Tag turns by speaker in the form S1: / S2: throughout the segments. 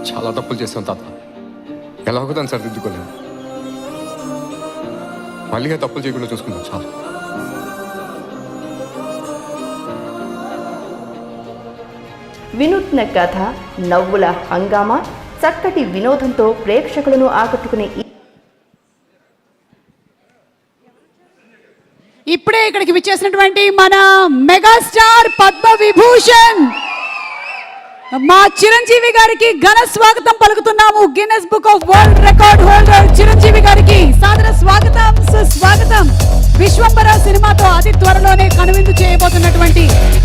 S1: చాలా తప్పులు చేసాం తాత. ఎలాగో దాన్ని సరిదిద్దుకోలేము. మళ్ళీ ఆ తప్పులు చేయకుండా చూసుకుందాం చాలా.
S2: వినూత్న కథ, నవ్వుల హంగామా, చక్కటి వినోదంతో ప్రేక్షకులను ఆకట్టుకునే
S3: ఇప్పుడే ఇక్కడికి విచ్చేసినటువంటి మన మెగాస్టార్ పద్మ విభూషణ్ మా చిరంజీవి గారికి ఘన స్వాగతం పలుకుతున్నాము. Guinness book of world record holder Chiranjeevi గారికి సాదర స్వాగతం, సుస్వాగతం. విశ్వంబర సినిమాతో అతి త్వరలోనే కనువిందు చేయబోతున్నటువంటి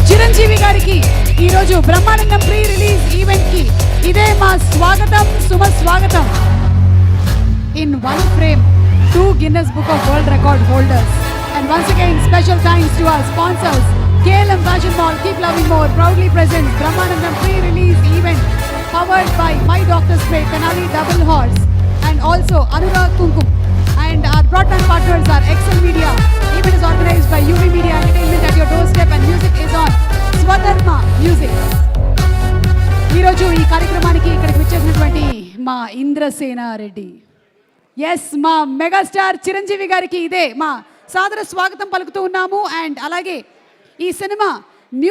S3: చిరంజీవి గారికి ఈరోజు బ్రహ్మానందం ప్రీ రిలీజ్ ఈవెంట్ కి ఇదే మా స్వాగతం, సుమ స్వాగతం. In one frame 2 Guinness book of world record holders. And once again, special thanks to our sponsors. KLM Fashion Mall, Keep Loving More, proudly presents Brahmanandam pre-release event powered by My Doctor Spray, Tenali Double Horse, and also Anurag Kumkum. And our broadband partners are Excel Media. Event is organized by UV Media Entertainment at your doorstep, and music is on Swadharma Music. ఈరోజు ఈ కార్యక్రమానికి ఇక్కడికి వచ్చేసినటువంటి మా Indrasena Reddy, yes మా megastar Chiranjeevi గారికి ఇదే మా సాదర స్వాగతం పలుకుతూ ఉన్నాము. అండ్ అలాగే ఈ సినిమా మ్యూజిక్